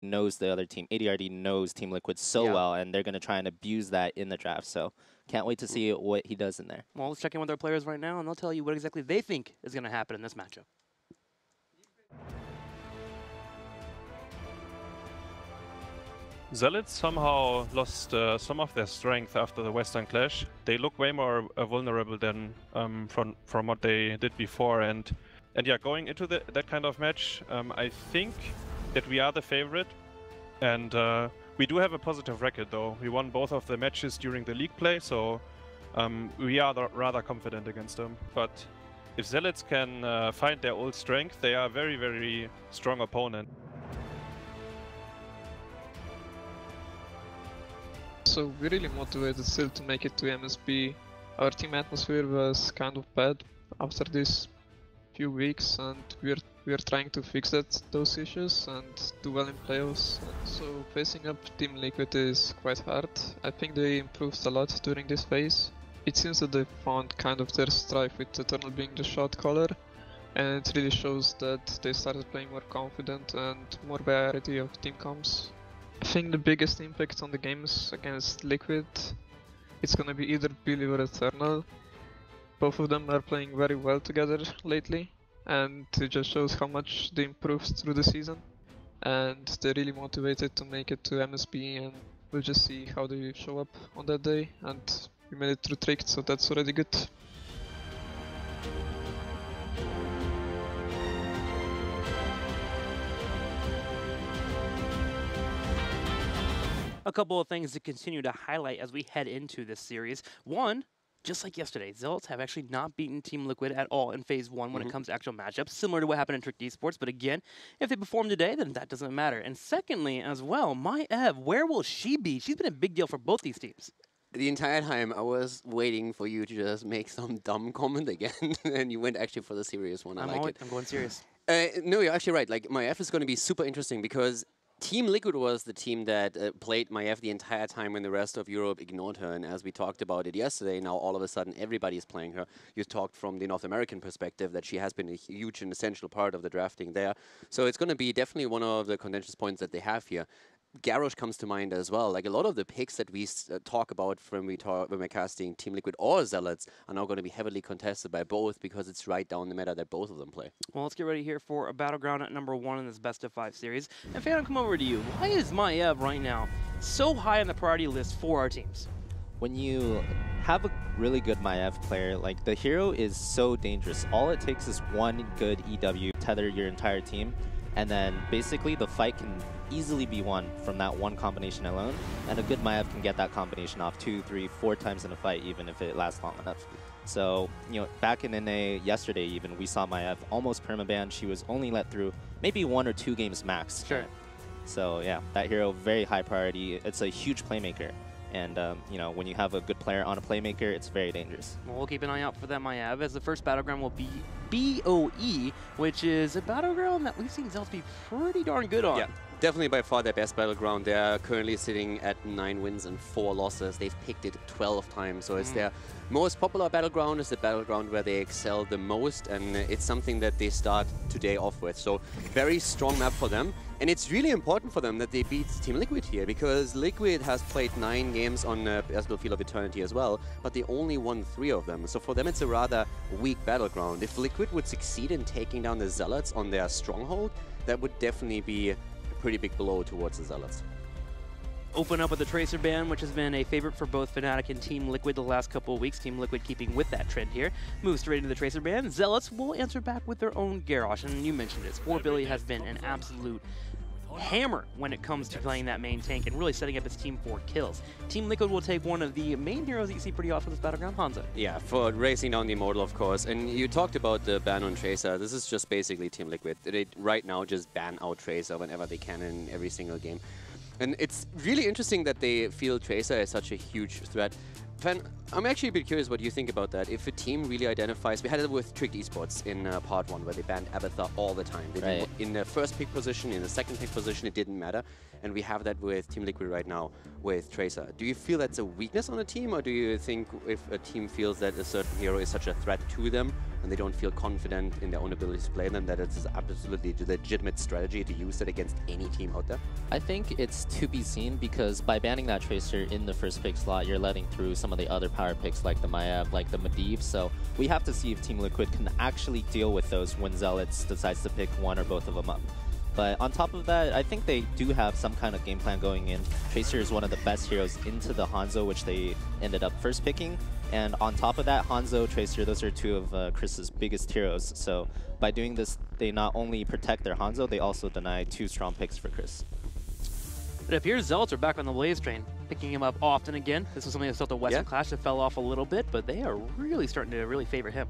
knows the other team. ADRD knows Team Liquid so well, and they're going to try and abuse that in the draft. So can't wait to see what he does in there. Well, let's check in with our players right now, and they'll tell you what exactly they think is going to happen in this matchup. Zealots somehow lost some of their strength after the Western Clash. They look way more vulnerable than from what they did before. And yeah, going into that kind of match, I think that we are the favorite. And we do have a positive record, though. We won both of the matches during the league play, so we are rather confident against them. But if Zealots can find their old strength, they are a very, very strong opponent. So we're really motivated still to make it to MSB. Our team atmosphere was kind of bad after these few weeks, and we're trying to fix those issues and do well in playoffs. So facing up Team Liquid is quite hard. I think they improved a lot during this phase. It seems that they found kind of their stride with Eternal being the shot caller, and it really shows that they started playing more confident and more variety of team comps. I think the biggest impact on the games against Liquid, it's gonna be either Billy or Eternal. Both of them are playing very well together lately, and it just shows how much they improved through the season. And they're really motivated to make it to MSB, and we'll just see how they show up on that day. And we made it through Tricked, so that's already good. A couple of things to continue to highlight as we head into this series. One, just like yesterday, Zealots have actually not beaten Team Liquid at all in Phase 1 when it comes to actual matchups, similar to what happened in Tricked Esports. But again, if they perform today, then that doesn't matter. And secondly, as well, Ev, where will she be? She's been a big deal for both these teams. The entire time I was waiting for you to just make some dumb comment again, and you went actually for the serious one. I like it. I'm going serious. No, you're actually right. Like, Maiev is going to be super interesting because Team Liquid was the team that played Maiev the entire time when the rest of Europe ignored her. And as we talked about it yesterday, now all of a sudden everybody's playing her. You talked from the North American perspective that she has been a huge and essential part of the drafting there. So it's going to be definitely one of the contentious points that they have here. Garrosh comes to mind as well. Like, a lot of the picks that we talk about when we're casting Team Liquid or Zealots are now going to be heavily contested by both because it's right down the meta that both of them play. Well, let's get ready here for a Battleground at #1 in this best of 5 series. And Phantom, come over to you. Why is Maiev right now so high on the priority list for our teams? When you have a really good Maiev player, like, the hero is so dangerous. All it takes is one good EW, tether your entire team, and then basically the fight can easily be won from that one combination alone, and a good Maiev can get that combination off 2, 3, 4 times in a fight, even if it lasts long enough. So, you know, back in NA yesterday even, we saw Maiev almost permaban. She was only let through maybe 1 or 2 games max. Sure. So yeah, that hero, very high priority. It's a huge playmaker. And, you know, when you have a good player on a playmaker, it's very dangerous. Well, we'll keep an eye out for that Maiev, as the first Battleground will be BOE, which is a Battleground that we've seen Zealots be pretty darn good on. Yeah, definitely by far their best Battleground. They're currently sitting at 9 wins and 4 losses. They've picked it 12 times, so it's their most popular Battleground. It's the Battleground where they excel the most, and it's something that they start today off with. So very strong map for them. And it's really important for them that they beat Team Liquid here, because Liquid has played 9 games on Battlefield of Eternity as well, but they only won 3 of them. So for them, it's a rather weak Battleground. If Liquid would succeed in taking down the Zealots on their stronghold, that would definitely be a pretty big blow towards the Zealots. Open up with the Tracer ban, which has been a favorite for both Fnatic and Team Liquid the last couple of weeks. Team Liquid keeping with that trend here. Moves straight into the Tracer ban. Zealots will answer back with their own Garrosh, and you mentioned it. Billy has been an absolute hammer when it comes to playing that main tank and really setting up its team for kills. Team Liquid will take one of the main heroes that you see pretty often in this Battleground, Hansa. Yeah, for racing down the Immortal, of course. And you talked about the ban on Tracer. This is just basically Team Liquid. They right now just ban out Tracer whenever they can in every single game. And it's really interesting that they feel Tracer is such a huge threat. Fan, I'm actually a bit curious what you think about that. If a team really identifies, we had it with Tricked Esports in part 1, where they banned Abathur all the time. They did in the first pick position, in the second pick position, it didn't matter. And we have that with Team Liquid right now with Tracer. Do you feel that's a weakness on a team, or do you think if a team feels that a certain hero is such a threat to them and they don't feel confident in their own ability to play them, that it's absolutely a legitimate strategy to use it against any team out there? I think it's to be seen, because by banning that Tracer in the first pick slot, you're letting through some of the other power picks like the Maiev, like the Medivh. So we have to see if Team Liquid can actually deal with those when Zealots decides to pick one or both of them up. But on top of that, I think they do have some kind of game plan going in. Tracer is one of the best heroes into the Hanzo, which they ended up first picking. And on top of that, Hanzo, Tracer, those are two of Chris's biggest heroes. So by doing this, they not only protect their Hanzo, they also deny 2 strong picks for Chris. It appears Zealots are back on the Blaze train, picking him up often again. This was something that felt the Western Clash that fell off a little bit, but they are really starting to really favor him.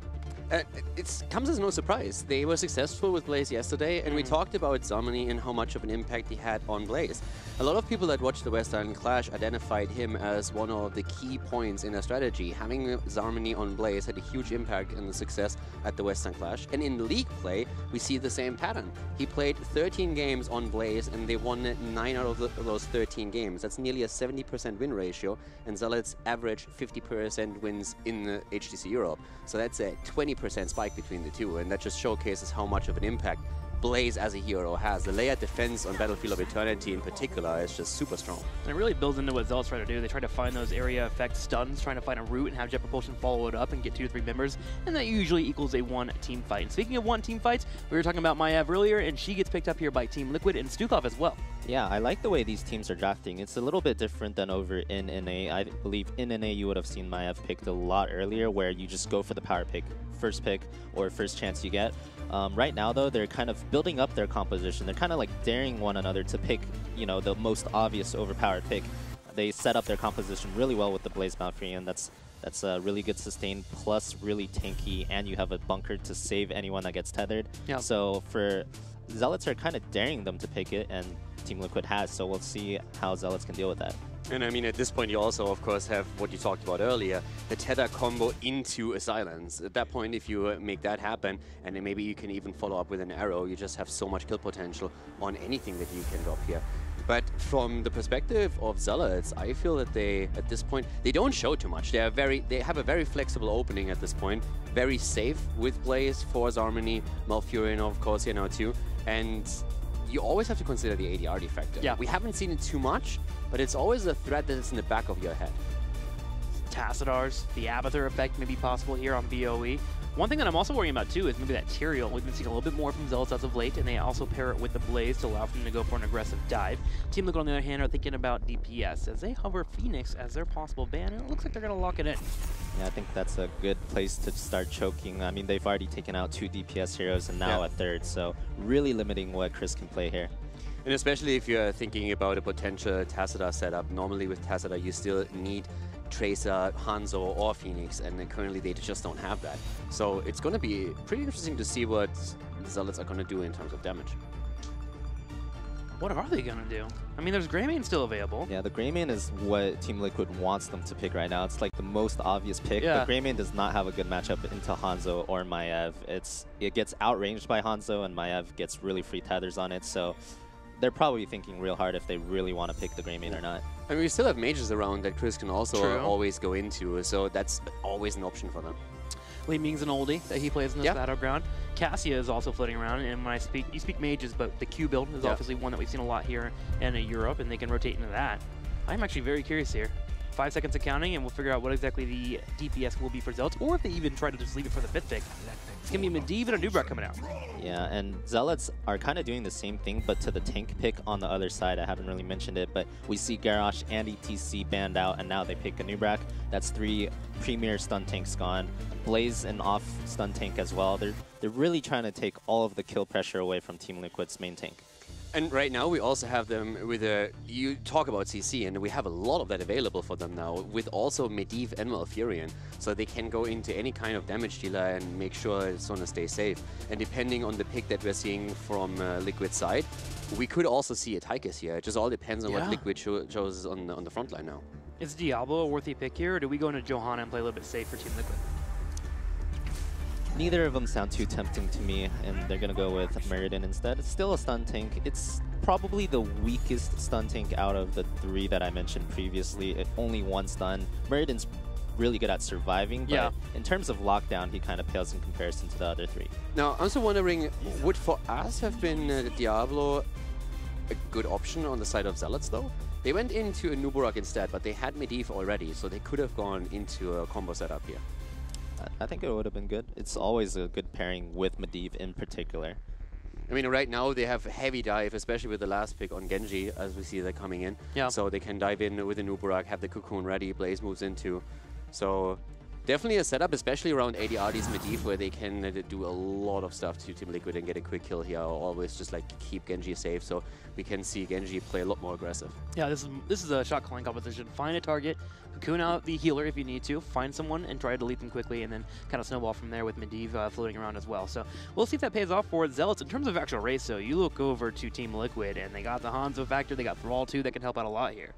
It comes as no surprise. They were successful with Blaze yesterday, and we talked about Zarmany and how much of an impact he had on Blaze. A lot of people that watched the West Island Clash identified him as one of the key points in their strategy. Having Zarmany on Blaze had a huge impact in the success at the Western Clash. And in League play, we see the same pattern. He played 13 games on Blaze, and they won 9 out of those 13 games. That's nearly a 70% win ratio, and Zealots average 50% wins in the HGC Europe. So that's a 20% spike between the two, and that just showcases how much of an impact Blaze as a hero has. The layered defense on Battlefield of Eternity in particular is just super strong. And it really builds into what Zealots try to do. They try to find those area effect stuns, trying to find a route and have Jet Propulsion follow it up and get 2 to 3 members, and that usually equals a 1-team fight. And speaking of 1-team fights, we were talking about Maiev earlier, and she gets picked up here by Team Liquid and Stukov as well. Yeah, I like the way these teams are drafting. It's a little bit different than over in NA. I believe in NA you would have seen Maiev picked a lot earlier, where you just go for the power pick, first pick, or first chance you get. Right now, though, they're kind of building up their composition. They're kind of like daring one another to pick, you know, the most obvious overpowered pick. They set up their composition really well with the Blaze Malfrey, and that's a really good sustain, plus really tanky, and you have a bunker to save anyone that gets tethered. Yeah. So for Zealots are kind of daring them to pick it, and Team Liquid has, so we'll see how Zealots can deal with that. And I mean, at this point, you also, of course, have what you talked about earlier, the tether combo into a silence. At that point, if you make that happen, and then maybe you can even follow up with an arrow, you just have so much kill potential on anything that you can drop here. But from the perspective of Zealots, I feel that they, at this point, they don't show too much. They have a very flexible opening at this point, very safe with Blaze for Zarmany, Malfurion, of course, you know, too. And you always have to consider the ADR defector. Yeah. We haven't seen it too much, but it's always a threat that is in the back of your head. Tassadars, the Abathur effect may be possible here on BOE. One thing that I'm also worrying about too is maybe that Tyrael. We've been seeing a little bit more from Zealots as of late, and they also pair it with the Blaze to allow for them to go for an aggressive dive. Team Liquid, on the other hand, are thinking about DPS as they hover Phoenix as their possible ban, and it looks like they're going to lock it in. Yeah, I think that's a good place to start choking. I mean, they've already taken out 2 DPS heroes and now a third, so really limiting what Chris can play here. And especially if you're thinking about a potential Tassadar setup, normally with Tassadar you still need Tracer, Hanzo, or Phoenix, and currently they just don't have that. So it's going to be pretty interesting to see what Zealots are going to do in terms of damage. What are they going to do? I mean, there's Greymane still available. Yeah, the Greymane is what Team Liquid wants them to pick right now. It's like the most obvious pick. Yeah. The Greymane does not have a good matchup into Hanzo or Maiev. It gets outranged by Hanzo, and Maiev gets really free tethers on it, so they're probably thinking real hard if they really want to pick the Greymane or not. I mean, we still have mages around that Chris can also always go into, so that's always an option for them. Li Ming's an oldie that he plays in this Battleground. Cassia is also floating around, and when you speak mages, but the Q build is obviously one that we've seen a lot here in Europe, and they can rotate into that. I'm actually very curious here. 5 seconds of counting, and we'll figure out what exactly the DPS will be for Zealots, or if they even try to just leave it for the 5th pick. It's going to be Medivh and a Nubrak coming out. Yeah, and Zealots are kind of doing the same thing, but to the tank pick on the other side. I haven't really mentioned it, but we see Garrosh and ETC banned out, and now they pick a Nubrak. That's 3 premier stun tanks gone. Blaze and off stun tank as well. They're really trying to take all of the kill pressure away from Team Liquid's main tank. And right now we also have them with you talk about CC, and we have a lot of that available for them now, with also Medivh and Malfurion, so they can go into any kind of damage dealer and make sure it's going to stay safe. And depending on the pick that we're seeing from Liquid's side, we could also see a Tychus here. It just all depends on what Liquid shows on the front line now. Is Diablo a worthy pick here, or do we go into Johanna and play a little bit safe for Team Liquid? Neither of them sound too tempting to me, and they're going to go with Meriden instead. It's still a stun tank. It's probably the weakest stun tank out of the 3 that I mentioned previously. Only 1 stun. Meriden's really good at surviving, but in terms of lockdown, he kind of pales in comparison to the other 3. Now, I'm also wondering, would for us have been Diablo a good option on the side of Zealots, though? They went into a Nubarak instead, but they had Medivh already, so they could have gone into a combo setup here. I think it would have been good. It's always a good pairing with Medivh in particular. I mean, right now they have heavy dive, especially with the last pick on Genji, as we see that coming in. Yeah. So they can dive in with the Nubarak, have the Cocoon ready, Blaze moves into. So definitely a setup, especially around ADRD's Medivh, where they can do a lot of stuff to Team Liquid and get a quick kill here. Always just like keep Genji safe, so we can see Genji play a lot more aggressive. Yeah, this is a shot calling competition. Find a target, cocoon out the healer if you need to, find someone and try to delete them quickly, and then kind of snowball from there with Medivh floating around as well. So we'll see if that pays off for Zealots. In terms of actual race, though, you look over to Team Liquid, and they got the Hanzo factor, they got Thrall too, that can help out a lot here.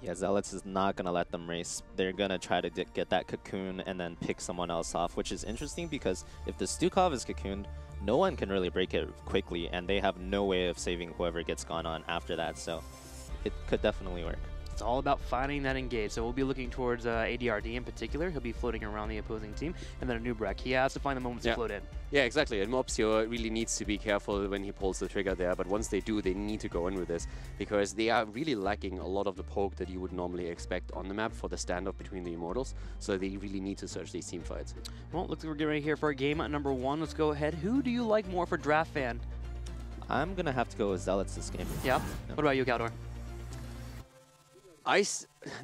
Yeah, Zealots is not going to let them race. They're going to try to get that cocoon and then pick someone else off, which is interesting because if the Stukov is cocooned, no one can really break it quickly, and they have no way of saving whoever gets gone on after that, so it could definitely work. It's all about finding that engage, so we'll be looking towards ADRD in particular. He'll be floating around the opposing team, and then a Nubarak. He has to find the moments to float in. Yeah, exactly. And Mopsio really needs to be careful when he pulls the trigger there, but once they do, they need to go in with this, because they are really lacking a lot of the poke that you would normally expect on the map for the standoff between the Immortals, so they really need to search these team fights. Well, looks like we're getting ready here for game number 1. Let's go ahead. Who do you like more for draft fan? I'm going to have to go with Zealots this game. Yeah? What about you, Caldor?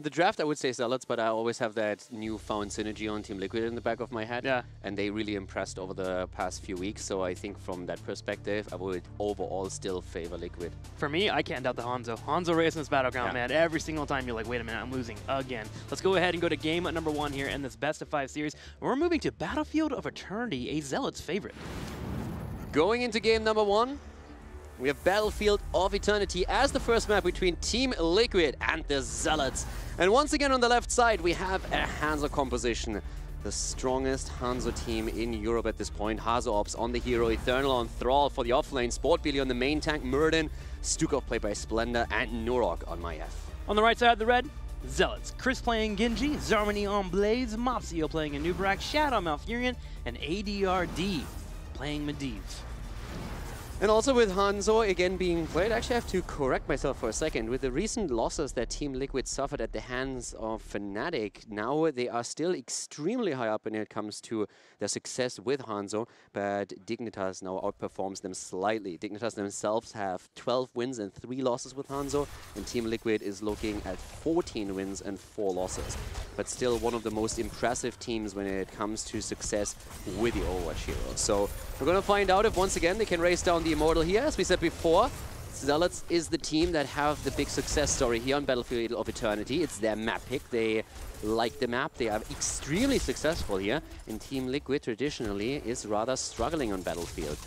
The draft, I would say Zealots, but I always have that newfound synergy on Team Liquid in the back of my head. Yeah. And they really impressed over the past few weeks, so I think from that perspective, I would overall still favor Liquid. For me, I can't doubt the Hanzo. Hanzo race in this Battleground, man. Every single time you're like, wait a minute, I'm losing again. Let's go ahead and go to game number 1 here in this best of 5 series. We're moving to Battlefield of Eternity, a Zealots favorite. Going into game number 1, we have Battlefield of Eternity as the first map between Team Liquid and the Zealots. And once again on the left side, we have a Hanzo composition. The strongest Hanzo team in Europe at this point. Hazo Ops on the hero, Eternal on Thrall for the offlane, Sportbilly on the main tank, Murden, Stukov played by Splendor, and Nurok on my F. On the right side of the red, Zealots. Chris playing Genji, Zarmany on Blaze, Mopsio playing a Nubarak, Shadow Malfurion, and ADRD playing Medivh. And also with Hanzo again being played, I actually have to correct myself for a second. With the recent losses that Team Liquid suffered at the hands of Fnatic, now they are still extremely high up when it comes to their success with Hanzo, but Dignitas now outperforms them slightly. Dignitas themselves have 12 wins and 3 losses with Hanzo, and Team Liquid is looking at 14 wins and 4 losses. But still one of the most impressive teams when it comes to success with the Overwatch hero. So we're going to find out if once again they can race down the Immortal here. As we said before, Zealots is the team that have the big success story here on Battlefield of Eternity. It's their map pick. They like the map. They are extremely successful here. And Team Liquid traditionally is rather struggling on Battlefield.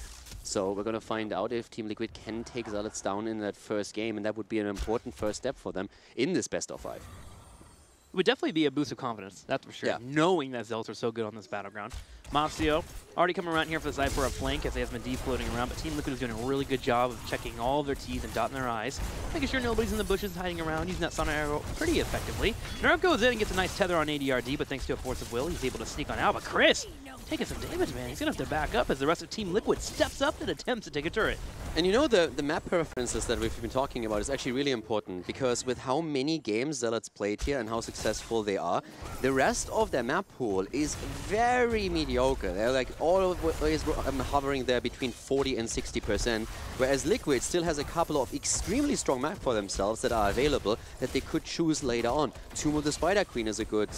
So we're going to find out if Team Liquid can take Zealots down in that first game, and that would be an important first step for them in this best of 5. It would definitely be a boost of confidence, that's for sure, knowing that Zealots are so good on this Battleground. Mopsio already coming around here for the side for a flank as they have Medivh floating around, but Team Liquid is doing a really good job of checking all of their T's and dotting their I's, making sure nobody's in the bushes hiding around, using that Sonic Arrow pretty effectively. Nerf goes in and gets a nice tether on ADRD, but thanks to a force of will, he's able to sneak on out. But Chris taking some damage, man. He's going to have to back up as the rest of Team Liquid steps up and attempts to take a turret. And you know, the map preferences that we've been talking about is actually really important, because with how many games Zealots played here and how successful they are, the rest of their map pool is very mediocre. They're like always hovering there between 40 and 60%, whereas Liquid still has a couple of extremely strong maps for themselves that are available that they could choose later on. Tomb of the Spider Queen is a good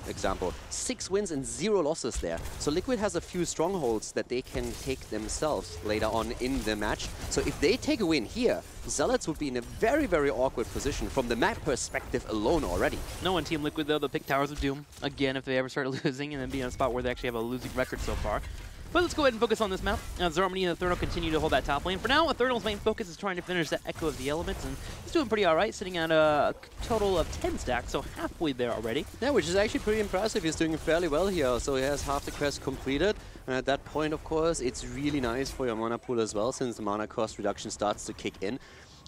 example. 6 wins and 0 losses there. So Liquid has a few strongholds that they can take themselves later on in the match. So if they take a win here, Zealots would be in a very, very awkward position from the map perspective alone already. No one Team Liquid, though, they'll pick Towers of Doom again if they ever start losing and then be in a spot where they actually have a losing record so far. But let's go ahead and focus on this map. Zarmany and Eternal continue to hold that top lane. For now, Eternal's main focus is trying to finish that Echo of the Elements, and he's doing pretty alright, sitting at a total of 10 stacks, so halfway there already. Yeah, which is actually pretty impressive. He's doing fairly well here, so he has half the quest completed. And at that point, of course, it's really nice for your mana pool as well, since the mana cost reduction starts to kick in.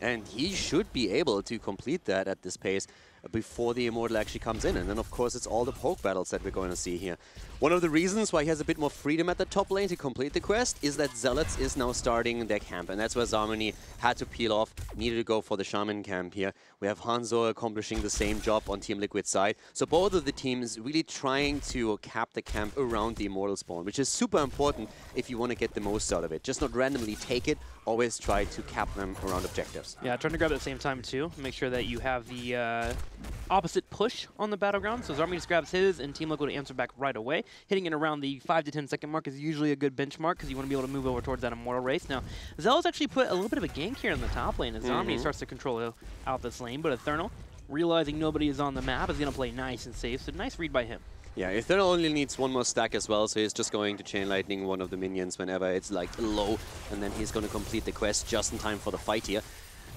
And he should be able to complete that at this pace before the Immortal actually comes in. And then, of course, it's all the poke battles that we're going to see here. One of the reasons why he has a bit more freedom at the top lane to complete the quest is that Zealots is now starting their camp. And that's where Zarmany had to peel off, needed to go for the Shaman camp here. We have Hanzo accomplishing the same job on Team Liquid's side. So both of the teams really trying to cap the camp around the Immortal spawn, which is super important if you want to get the most out of it. Just not randomly take it, always try to cap them around objectives. Yeah, trying to grab it at the same time too. Make sure that you have the opposite push on the Battleground. So Zarmany just grabs his, and Team Liquid will answer back right away. Hitting it around the 5 to 10 second mark is usually a good benchmark because you want to be able to move over towards that Immortal race. Now, Zealot's actually put a little bit of a gank here in the top lane as Zarmany starts to control out this lane, but Eternal, realizing nobody is on the map, is going to play nice and safe. So nice read by him. Yeah, Eternal only needs one more stack as well, so he's just going to Chain Lightning one of the minions whenever it's like low, and then he's going to complete the quest just in time for the fight here.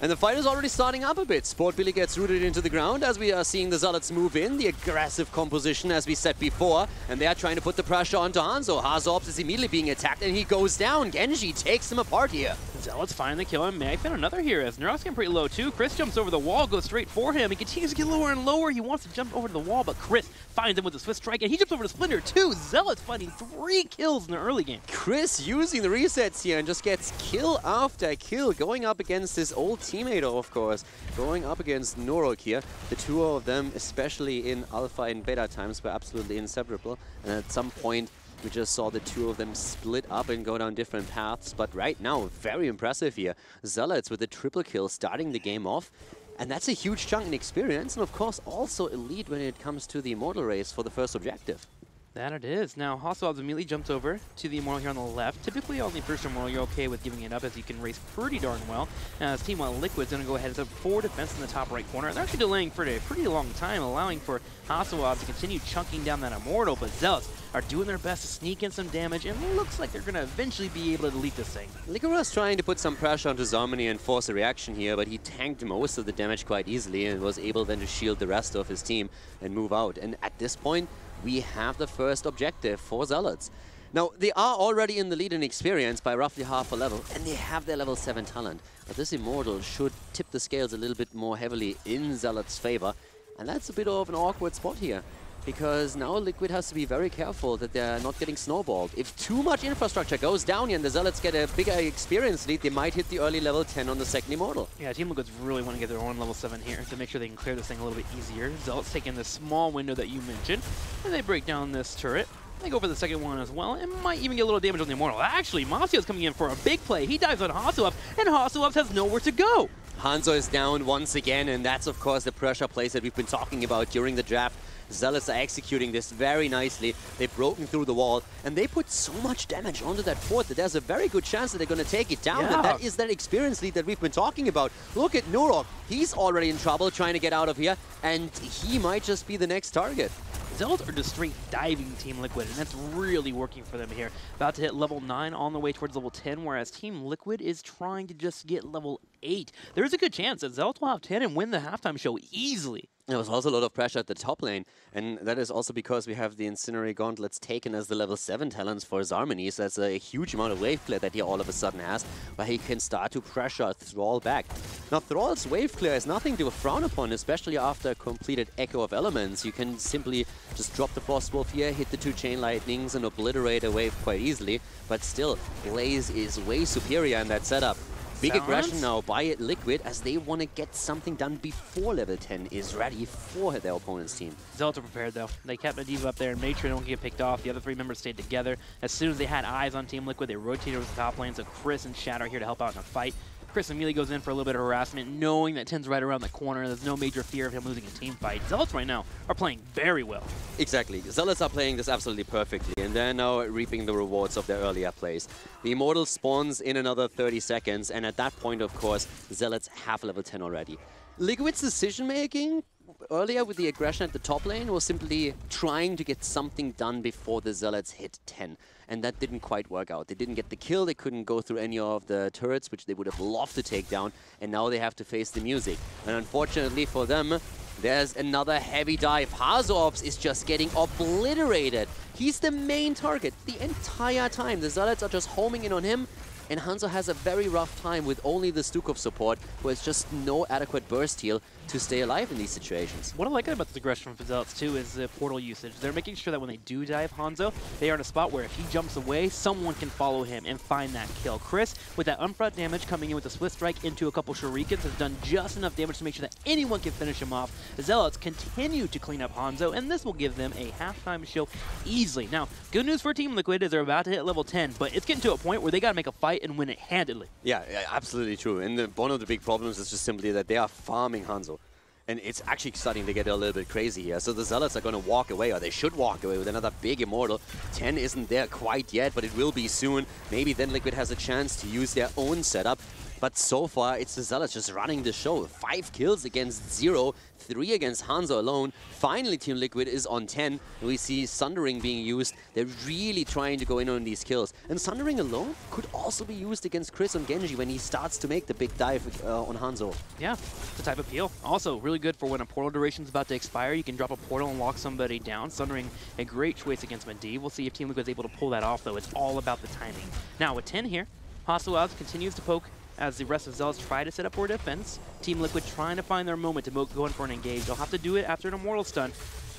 And the fight is already starting up a bit. Sport Billy gets rooted into the ground as we are seeing the Zealots move in. The aggressive composition as we said before. And they are trying to put the pressure onto Hanzo. Hazops is immediately being attacked and he goes down. Genji takes him apart here. Zealots find the kill, and may I find another here as Neurot's getting pretty low too. Chris jumps over the wall, goes straight for him. He continues to get lower and lower. He wants to jump over to the wall, but Chris finds him with a swift strike, and he jumps over to Splinter too. Zealots finding 3 kills in the early game. Chris using the resets here and just gets kill after kill, going up against his old teammate, of course, going up against Norok here. The two of them, especially in alpha and beta times, were absolutely inseparable, and at some point we just saw the two of them split up and go down different paths, but right now, very impressive here. Zealots with a triple kill starting the game off, and that's a huge chunk in experience, and of course also elite when it comes to the Immortal race for the first objective. That it is. Now, Hasselhoff immediately jumps over to the Immortal here on the left. Typically, on the first Immortal, you're okay with giving it up as you can race pretty darn well. As Team Liquid's going to go ahead and set 4 defense in the top right corner. They're actually delaying for a pretty long time, allowing for Hasselhoff to continue chunking down that Immortal, but Zealots are doing their best to sneak in some damage, and it looks like they're going to eventually be able to delete this thing. Liquid was trying to put some pressure onto Zarmany and force a reaction here, but he tanked most of the damage quite easily and was able then to shield the rest of his team and move out. And at this point, we have the first objective for Zealots. Now, they are already in the lead in experience by roughly half a level, and they have their level 7 talent. But this Immortal should tip the scales a little bit more heavily in Zealots' favor, and that's a bit of an awkward spot here, because now Liquid has to be very careful that they're not getting snowballed. If too much infrastructure goes down here and the Zealots get a bigger experience lead, they might hit the early level 10 on the second Immortal. Yeah, Team Liquid's really want to get their own level 7 here to make sure they can clear this thing a little bit easier. Zealots taking this small window that you mentioned, and they break down this turret. They go for the second one as well, and might even get a little damage on the Immortal. Actually, Masio's coming in for a big play. He dives on Hasselhoff, and Hasselhoff has nowhere to go. Hanzo is down once again, and that's of course the pressure plays that we've been talking about during the draft. Zealots are executing this very nicely. They've broken through the wall, and they put so much damage onto that fort that there's a very good chance that they're going to take it down. Yeah. And that is that experience lead that we've been talking about. Look at Norok. He's already in trouble trying to get out of here, and he might just be the next target. Zealots are just straight diving Team Liquid, and that's really working for them here. About to hit level 9 on the way towards level 10, whereas Team Liquid is trying to just get level 8. There's a good chance that Zealots will have 10 and win the halftime show easily. There was also a lot of pressure at the top lane, and that is also because we have the Incendiary Gauntlets taken as the level 7 talents for Zarmany, so that's a huge amount of wave clear that he all of a sudden has, where he can start to pressure Thrall back. Now, Thrall's wave clear is nothing to frown upon, especially after a completed Echo of Elements. You can simply just drop the Frostwolf here, hit the 2 Chain Lightnings, and obliterate a wave quite easily, but still, Blaze is way superior in that setup. Big aggression now by Liquid as they want to get something done before level 10 is ready for their opponent's team. Zealots are prepared though. They kept Medivh up there and made sure they don't get picked off. The other 3 members stayed together. As soon as they had eyes on Team Liquid, they rotated over the top lane, so Chris and Shadow are here to help out in a fight. Chris immediately goes in for a little bit of harassment, knowing that 10's right around the corner. There's no major fear of him losing a team fight. Zealots right now are playing very well. Exactly. Zealots are playing this absolutely perfectly, and they're now reaping the rewards of their earlier plays. The Immortal spawns in another 30 seconds, and at that point, of course, Zealots have level 10 already. Liquid's decision-making earlier with the aggression at the top lane was simply trying to get something done before the Zealots hit 10. And that didn't quite work out. They didn't get the kill, they couldn't go through any of the turrets, which they would have loved to take down, and now they have to face the music. And unfortunately for them, there's another heavy dive. Hazops is just getting obliterated. He's the main target the entire time. The Zealots are just homing in on him, and Hanzo has a very rough time with only the Stukov support, who has just no adequate burst heal to stay alive in these situations. What I like about the aggression from Zealots too is the portal usage. They're making sure that when they do dive Hanzo, they are in a spot where if he jumps away, someone can follow him and find that kill. Chris, with that unfront damage coming in with a Swift Strike into a couple Shurikens, has done just enough damage to make sure that anyone can finish him off. The Zealots continue to clean up Hanzo, and this will give them a halftime show easily. Now, good news for Team Liquid is they're about to hit level 10, but it's getting to a point where they got to make a fight and win it handedly. Yeah, absolutely true. And one of the big problems is just simply that they are farming Hanzo. And it's actually starting to get a little bit crazy here. So the Zealots are going to walk away, or they should walk away with another big Immortal. 10 isn't there quite yet, but it will be soon. Maybe then Liquid has a chance to use their own setup. But so far, it's the Zealots just running the show. 5 kills against 0, 3 against Hanzo alone. Finally, Team Liquid is on 10. And we see Sundering being used. They're really trying to go in on these kills. And Sundering alone could also be used against Chris on Genji when he starts to make the big dive on Hanzo. Yeah, it's a type of peel. Also, really good for when a portal duration is about to expire. You can drop a portal and lock somebody down. Sundering, a great choice against Medivh. We'll see if Team Liquid is able to pull that off, though. It's all about the timing. Now, with 10 here, Hostile Wilds continues to poke as the rest of Zealots try to set up for defense. Team Liquid trying to find their moment to go in for an engage. They'll have to do it after an Immortal stun.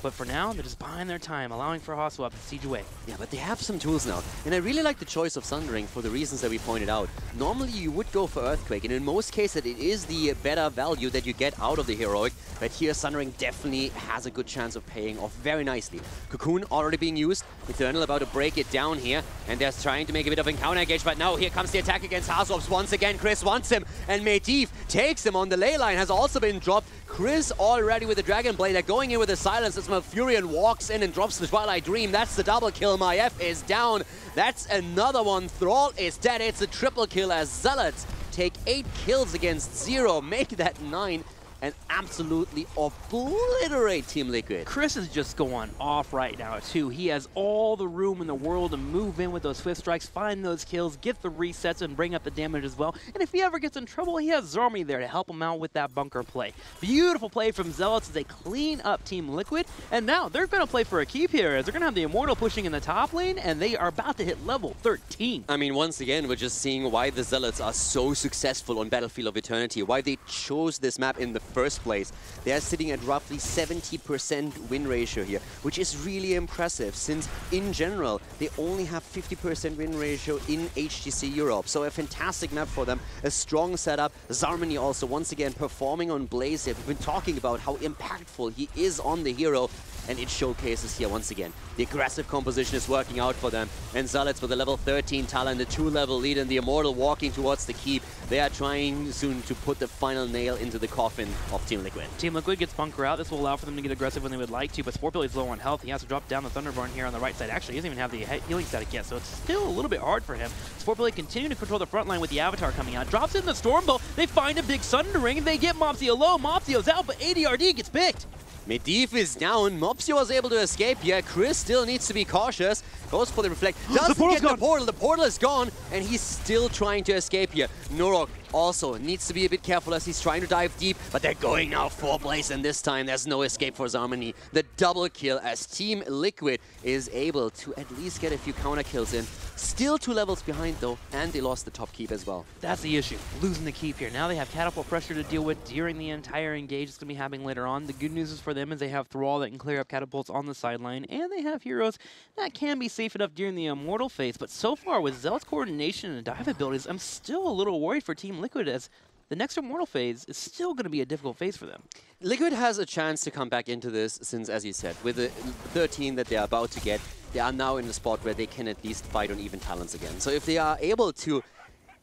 But for now, they're just buying their time, allowing for Hostile to siege away. Yeah, but they have some tools now. And I really like the choice of Sundering for the reasons that we pointed out. Normally, you would go for Earthquake, and in most cases, it is the better value that you get out of the Heroic. But here, Sundering definitely has a good chance of paying off very nicely. Cocoon already being used. Eternal about to break it down here. And they're trying to make a bit of encounter engage. But now, here comes the attack against Hazops. Once again, Chris wants him. And Medivh takes him on the ley line. Has also been dropped. Chris already with the Dragon Blade. They're going in with the silence as Malfurion walks in and drops the Twilight Dream. That's the double kill. Maiev is down. That's another one. Thrall is dead. It's a triple kill as Zealots take 8 kills against 0. Make that 9 and absolutely obliterate Team Liquid. Chris is just going off right now, too. He has all the room in the world to move in with those Swift Strikes, find those kills, get the resets, and bring up the damage as well. And if he ever gets in trouble, he has Zarmi there to help him out with that bunker play. Beautiful play from Zealots as they clean up Team Liquid. And now they're going to play for a keep here, as they're going to have the Immortal pushing in the top lane, and they are about to hit level 13. I mean, once again, we're just seeing why the Zealots are so successful on Battlefield of Eternity, why they chose this map in the first place. They are sitting at roughly 70% win ratio here, which is really impressive since in general they only have 50% win ratio in HGC Europe. So a fantastic map for them, a strong setup. Zarmany also once again performing on Blaze here. We've been talking about how impactful he is on the hero, and it showcases here once again. The aggressive composition is working out for them. And Zealots with a level 13 talent, the 2-level lead, and the Immortal walking towards the keep. They are trying soon to put the final nail into the coffin of Team Liquid. Team Liquid gets bunker out. This will allow for them to get aggressive when they would like to, but Sportbilly is low on health. He has to drop down the Thunderborn here on the right side. Actually, he doesn't even have the healing static yet, so it's still a little bit hard for him. Sportbilly continuing to control the front line with the Avatar coming out. Drops in the Stormbolt. They find a big Sundering. They get Mopsio low. Mopsio's out, but ADRD gets picked. Medivh is down. Mopsio was able to escape here. Chris still needs to be cautious. Goes for the reflect. Doesn't get the portal. The portal is gone, and he's still trying to escape here. Norok also needs to be a bit careful as he's trying to dive deep, but they're going now for Blaze, and this time there's no escape for Zarmany. The double kill as Team Liquid is able to at least get a few counter kills in. Still 2 levels behind though, and they lost the top keep as well. That's the issue, losing the keep here. Now they have catapult pressure to deal with during the entire engage. It's going to be happening later on. The good news is for them is they have Thrall that can clear up catapults on the sideline, and they have heroes that can be safe enough during the Immortal phase. But so far with Zealot's coordination and dive abilities, I'm still a little worried for Team Liquid as the next Immortal phase is still going to be a difficult phase for them. Liquid has a chance to come back into this since, as you said, with the 13 that they're about to get, they are now in the spot where they can at least fight on even talents again. So if they are able to,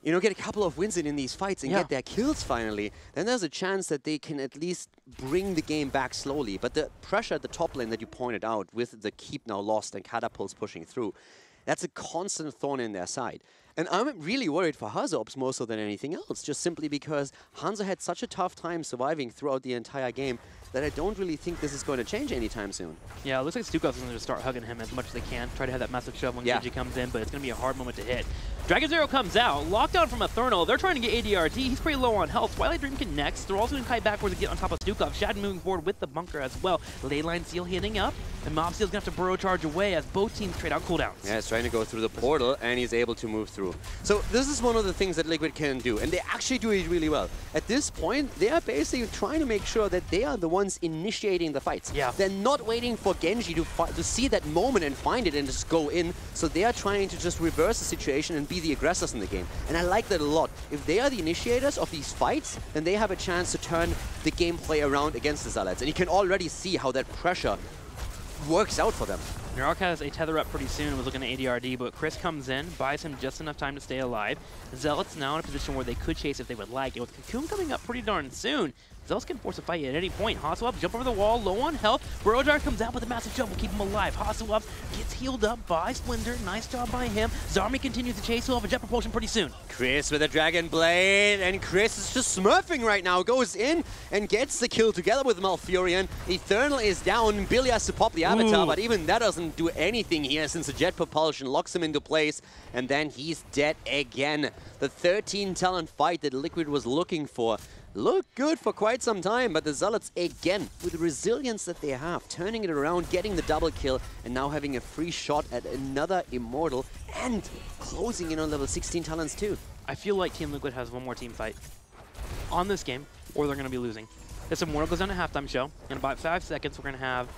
you know, get a couple of wins in these fights and get their kills finally, then there's a chance that they can at least bring the game back slowly. But the pressure at the top lane that you pointed out, with the keep now lost and catapults pushing through, that's a constant thorn in their side. And I'm really worried for Hazops more so than anything else, just simply because Hanzo had such a tough time surviving throughout the entire game that I don't really think this is going to change anytime soon. Yeah, it looks like Stukov is going to start hugging him as much as they can, try to have that massive shove when Genji comes in, but it's going to be a hard moment to hit. Dragon Zero comes out, lockdown from Eternal. They're trying to get ADRD. He's pretty low on health. Twilight Dream connects. They're also going to kite backwards to get on top of Stukov. Shad moving forward with the bunker as well. Leyline Seal hitting up, and Mob Seal's going to have to burrow charge away as both teams trade out cooldowns. Yeah, he's trying to go through the portal, and he's able to move through. So this is one of the things that Liquid can do, and they actually do it really well. At this point, they are basically trying to make sure that they are the ones initiating the fights. Yeah. They're not waiting for Genji to see that moment and find it and just go in. So they are trying to just reverse the situation and be the aggressors in the game. And I like that a lot. If they are the initiators of these fights, then they have a chance to turn the gameplay around against the Zealots. And you can already see how that pressure works out for them. Narok has a tether up pretty soon, was looking at ADRD, but Chris comes in, buys him just enough time to stay alive. Zealots now in a position where they could chase if they would like, and with Cocoon coming up pretty darn soon, Zealots can force a fight at any point. Hasselhoff jump over the wall, low on health. Burrowjar comes out with a massive jump, will keep him alive. Hasselhoff gets healed up by Splinter, nice job by him. Zarmi continues to chase, he'll have a jet propulsion pretty soon. Chris with a Dragon Blade, and Chris is just smurfing right now. Goes in and gets the kill together with Malfurion. Eternal is down. Billy has to pop the Avatar, but even that doesn't do anything here since the jet propulsion locks him into place, and then he's dead again. The 13 talent fight that Liquid was looking for looked good for quite some time, but the Zealots again, with the resilience that they have, turning it around, getting the double kill, and now having a free shot at another Immortal, and closing in on level 16 talents too. I feel like Team Liquid has one more team fight on this game, or they're going to be losing. This Immortal goes down to halftime show. In about 5 seconds, we're going to have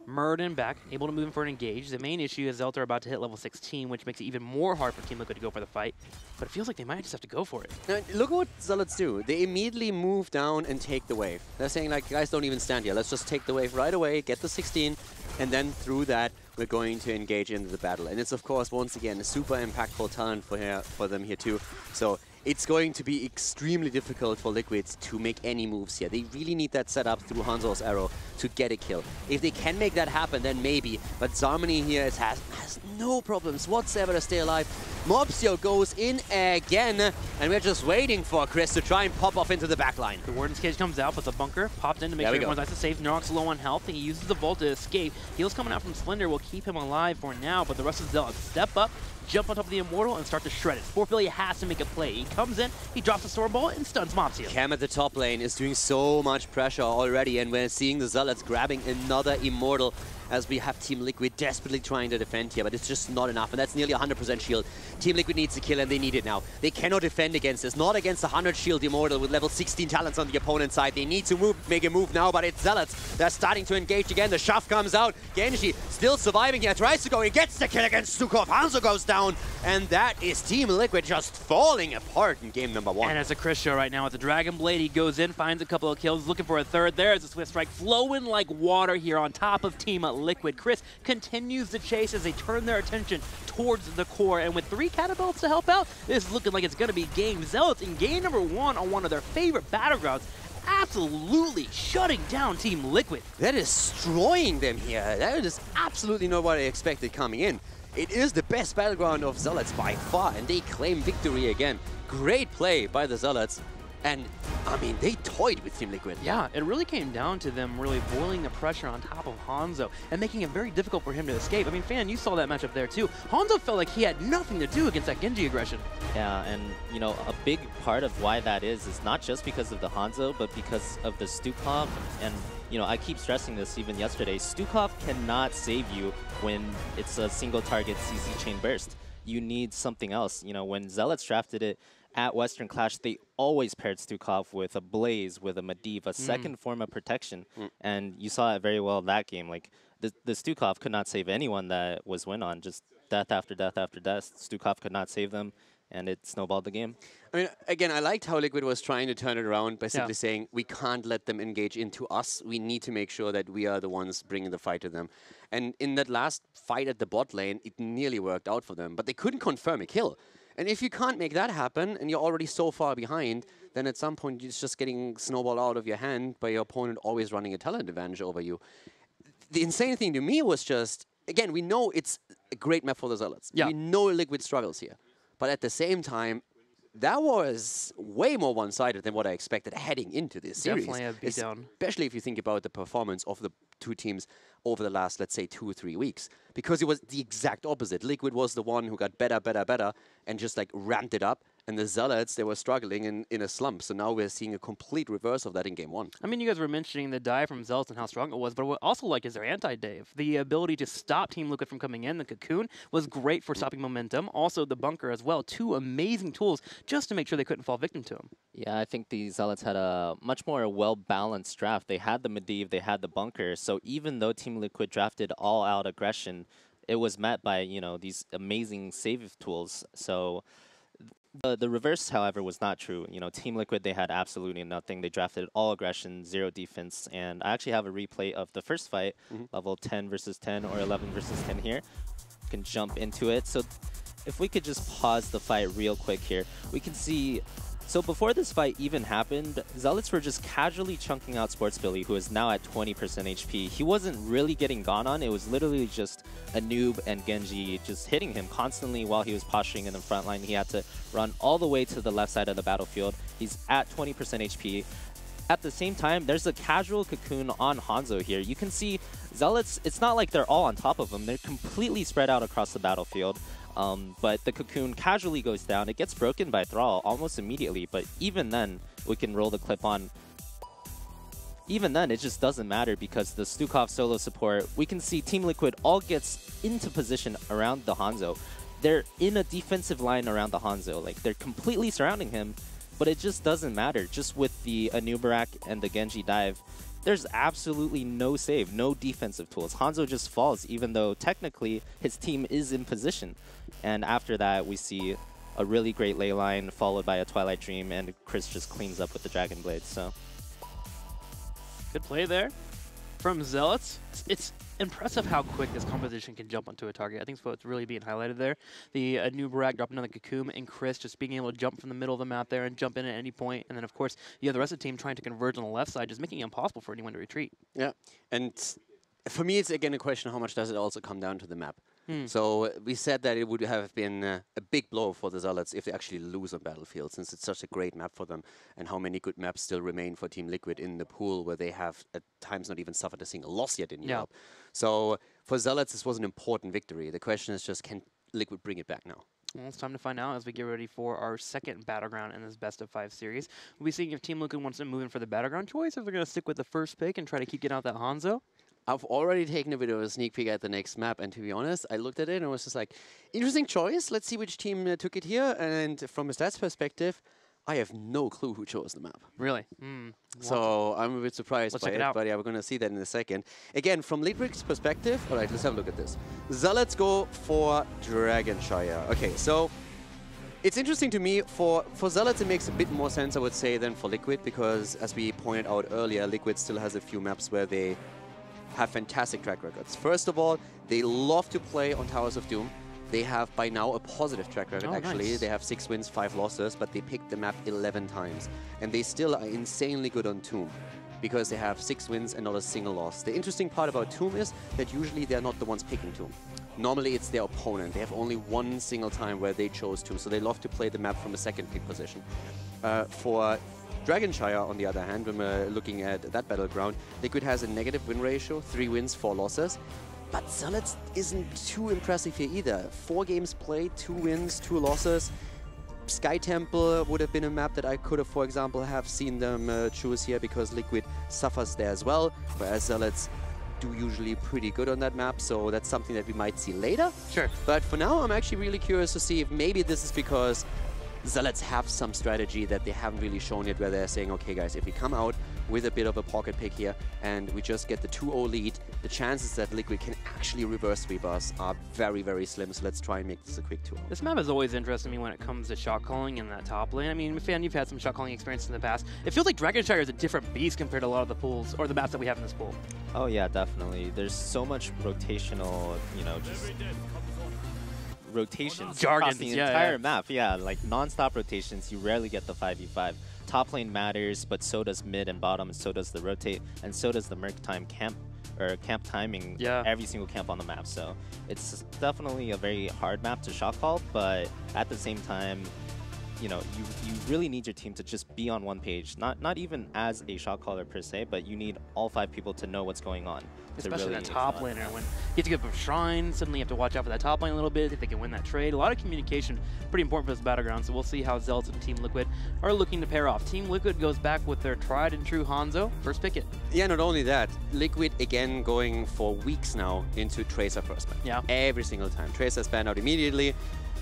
Murden back, able to move in for an engage. The main issue is Zelta are about to hit level 16, which makes it even more hard for Team Liquid to go for the fight. But it feels like they might just have to go for it. Now, look at what Zealots do. They immediately move down and take the wave. They're saying, like, guys, don't even stand here. Let's just take the wave right away, get the 16, and then through that, we're going to engage into the battle. And it's, of course, once again, a super impactful talent for them here, too. So it's going to be extremely difficult for Liquid to make any moves here. They really need that setup through Hanzo's arrow to get a kill. If they can make that happen, then maybe. But Zarmany here has no problems whatsoever to stay alive. Mobsio goes in again, and we're just waiting for Chris to try and pop off into the backline. The Warden's Cage comes out, but the bunker popped in to make sure everyone's nice and safe. Narok's low on health. He uses the Volt to escape. Heals coming out from Slender will keep him alive for now, but the rest of the Zealots step up, jump on top of the Immortal, and start to shred it. Sportbilly has to make a play. He comes in, he drops the sword ball, and stuns Mobsio. Cam at the top lane is doing so much pressure already, and we're seeing the Zealots grabbing another Immortal as we have Team Liquid desperately trying to defend here, but it's just not enough, and that's nearly 100% shield. Team Liquid needs to kill, and they need it now. They cannot defend against this, not against a 100 shield Immortal with level 16 talents on the opponent's side. They need to make a move now, but it's Zealots. They're starting to engage again. The shove comes out. Genji still surviving here, tries to go. He gets the kill against Stukov. Hanzo goes down, and that is Team Liquid just falling apart in game number 1. And it's a Chris show right now with the Dragon Blade. He goes in, finds a couple of kills, looking for a third. There's a Swift Strike flowing like water here on top of Team Liquid. Chris continues the chase as they turn their attention towards the core, and with 3 catapults to help out, this is looking like it's going to be game. Zealots in game number 1 on one of their favorite battlegrounds, absolutely shutting down Team Liquid. That is destroying them here. That is absolutely not what I expected coming in. It is the best battleground of Zealots by far, and they claim victory again. Great play by the Zealots. And, I mean, they toyed with Team Liquid. Yeah, it really came down to them really boiling the pressure on top of Hanzo and making it very difficult for him to escape. I mean, Fan, you saw that matchup there too. Hanzo felt like he had nothing to do against that Genji aggression. Yeah, and, you know, a big part of why that is not just because of the Hanzo, but because of the Stukov. And, you know, I keep stressing this even yesterday. Stukov cannot save you when it's a single target CC chain burst. You need something else. You know, when Zealots drafted it at Western Clash, they always paired Stukov with a Blaze, with a Medivh, a second form of protection. And you saw it very well in that game. Like, the Stukov could not save anyone that was win on. Just death after death after death. Stukov could not save them, and it snowballed the game. I mean, again, I liked how Liquid was trying to turn it around by simply saying, we can't let them engage into us. We need to make sure that we are the ones bringing the fight to them. And in that last fight at the bot lane, it nearly worked out for them. But they couldn't confirm a kill. And if you can't make that happen, and you're already so far behind, then at some point it's just getting snowballed out of your hand by your opponent always running a talent advantage over you. The insane thing to me was just, again, we know it's a great map for the Zealots. Yeah. We know Liquid struggles here. But at the same time, that was way more one-sided than what I expected heading into this series. Definitely a beatdown. Especially if you think about the performance of the two teams over the last, let's say, 2 or 3 weeks. Because it was the exact opposite. Liquid was the one who got better, and just like ramped it up. And the Zealots, they were struggling in a slump. So now we're seeing a complete reverse of that in game 1. I mean, you guys were mentioning the dive from Zealots and how strong it was, but what I also like is their anti-dive. The ability to stop Team Liquid from coming in. The Cocoon was great for stopping momentum. Also, the Bunker as well. 2 amazing tools just to make sure they couldn't fall victim to him. Yeah, I think the Zealots had a much more well-balanced draft. They had the Medivh, they had the Bunker. So even though Team Liquid drafted all-out aggression, it was met by, you know, these amazing save tools. So the reverse, however, was not true. You know, Team Liquid, they had absolutely nothing. They drafted all aggression, 0 defense. And I actually have a replay of the first fight, level 10 versus 10 or 11 versus 10 here. You can jump into it. So if we could just pause the fight real quick here, we can see. So before this fight even happened, Zealots were just casually chunking out Sports Billy, who is now at 20% HP. He wasn't really getting gone on. It was literally just a noob and Genji just hitting him constantly while he was posturing in the front line. He had to run all the way to the left side of the battlefield. He's at 20% HP. At the same time, there's a casual Cocoon on Hanzo here. You can see Zealots, it's not like they're all on top of him. They're completely spread out across the battlefield. But the Cocoon casually goes down. It gets broken by Thrall almost immediately, but even then, we can roll the clip on. Even then, it just doesn't matter because the Stukov solo support, we can see Team Liquid all gets into position around the Hanzo. They're in a defensive line around the Hanzo. Like, they're completely surrounding him, but it just doesn't matter. Just with the Anubarak and the Genji dive, there's absolutely no save, no defensive tools. Hanzo just falls, even though technically his team is in position. And after that, we see a really great ley line followed by a Twilight Dream, and Chris just cleans up with the Dragon Blade. So good play there from Zealots. It's impressive how quick this composition can jump onto a target. I think that's what's really being highlighted there. The Nubarak dropping on the Cocoon, and Chris just being able to jump from the middle of the map there and jump in at any point. And then, of course, you have the rest of the team trying to converge on the left side, just making it impossible for anyone to retreat. Yeah, and for me, it's again a question, how much does it also come down to the map? So we said that it would have been a big blow for the Zealots if they actually lose on Battlefield, since it's such a great map for them, and how many good maps still remain for Team Liquid in the pool where they have at times not even suffered a single loss yet in Europe. So for Zealots, this was an important victory. The question is just, can Liquid bring it back now? Well, it's time to find out as we get ready for our second Battleground in this best-of-5 series. We'll be seeing if Team Liquid wants to move in for the Battleground choice, if they're going to stick with the first pick and try to keep getting out that Hanzo. I've already taken a bit of a sneak peek at the next map, and to be honest, I looked at it and was just like, interesting choice. Let's see which team took it here. And from a stats perspective, I have no clue who chose the map. Really? So I'm a bit surprised by it, out. but yeah, we're going to see that in a second. Again, from Liquid's perspective, all right, let's have a look at this. Zealots go for Dragonshire. Okay, so it's interesting to me, for Zealots it makes a bit more sense, I would say, than for Liquid, because as we pointed out earlier, Liquid still has a few maps where they have fantastic track records. First of all, they love to play on Towers of Doom. They have by now a positive track record, actually. Nice. They have 6 wins, 5 losses, but they picked the map 11 times. And they still are insanely good on Tomb, because they have 6 wins and not a single loss. The interesting part about Tomb is that usually they're not the ones picking Tomb. Normally it's their opponent. They have only one single time where they chose to, so they love to play the map from a second pick position. For Dragonshire, on the other hand, when we're looking at that Battleground, Liquid has a negative win ratio, 3 wins, 4 losses. But Zealots isn't too impressive here either. 4 games played, 2 wins, 2 losses. Sky Temple would have been a map that I could have, for example, have seen them choose here, because Liquid suffers there as well, whereas Zealots do usually pretty good on that map, so that's something that we might see later. Sure. But for now, I'm actually really curious to see if maybe this is because Zealots have some strategy that they haven't really shown yet, where they're saying, okay guys, if we come out with a bit of a pocket pick here and we just get the 2-0 lead, the chances that Liquid can actually reverse sweep us are very, very slim, so let's try and make this a quick 2-0. This map has always interested me when it comes to shot calling in that top lane. I mean, Fan, you've had some shot calling experience in the past. It feels like Dragonshire is a different beast compared to a lot of the pools, or the maps that we have in this pool. oh yeah, definitely. There's so much rotational, you know, just rotations across the entire map. Yeah, like non-stop rotations. You rarely get the 5v5. Top lane matters, but so does mid and bottom, and so does the rotate, and so does the Merc time camp or camp timing Yeah. every single camp on the map. So it's definitely a very hard map to shot call, but at the same time, you know, you really need your team to just be on one page. Not even as a shot caller per se, but you need all 5 people to know what's going on. Especially really that top laner. When you have to give up a shrine, suddenly you have to watch out for that top lane a little bit if they can win that trade. A lot of communication, pretty important for this Battleground, so we'll see how Zealots and Team Liquid are looking to pair off. Team Liquid goes back with their tried and true Hanzo. First pick it. Yeah, not only that, Liquid again going for weeks now into Tracer first ban. Yeah. Every single time. Tracer's banned out immediately.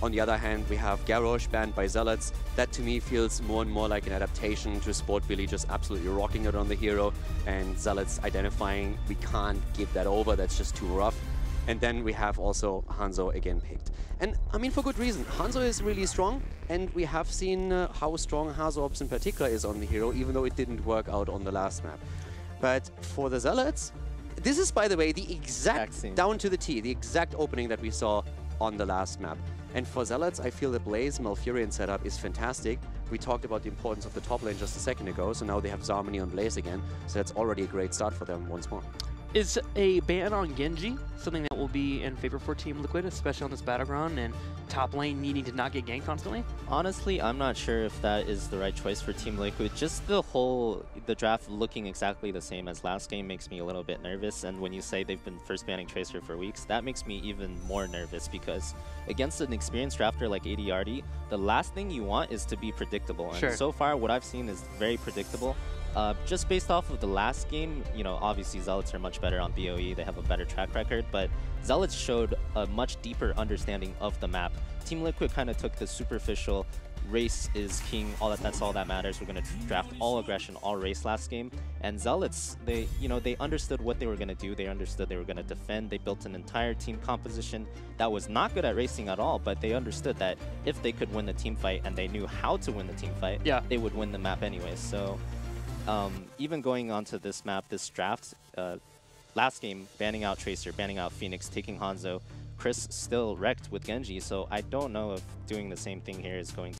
On the other hand, we have Garrosh banned by Zealots. That to me feels more and more like an adaptation to Sport Billy just absolutely rocking it on the hero, and Zealots identifying we can't give that over, that's just too rough. And then we have also Hanzo again picked. And I mean, for good reason. Hanzo is really strong, and we have seen how strong Hazops in particular is on the hero, even though it didn't work out on the last map. But for the Zealots, this is, by the way, the exact down to the T, the exact opening that we saw on the last map. And for Zealots, I feel the Blaze Malfurion setup is fantastic. We talked about the importance of the top lane just a second ago, so now they have Zarmony on Blaze again, so that's already a great start for them once more. Is a ban on Genji something that will be in favor for Team Liquid, especially on this Battleground and top lane needing to not get ganked constantly? Honestly, I'm not sure if that is the right choice for Team Liquid. Just the draft looking exactly the same as last game makes me a little bit nervous. And when you say they've been first banning Tracer for weeks, that makes me even more nervous, because against an experienced drafter like ADRD, the last thing you want is to be predictable. And so far, what I've seen is very predictable. Just based off of the last game, you know, obviously Zealots are much better on BOE. They have a better track record, but Zealots showed a much deeper understanding of the map. Team Liquid kind of took the superficial race is king, that's all that matters. We're going to draft all aggression, all race last game. And Zealots, they understood what they were going to do. They understood they were going to defend. They built an entire team composition that was not good at racing at all, but they understood that if they could win the team fight and they knew how to win the team fight, they would win the map anyways. So even going on to this map, this draft, last game, banning out Tracer, banning out Phoenix, taking Hanzo, Chris still wrecked with Genji, so I don't know if doing the same thing here is going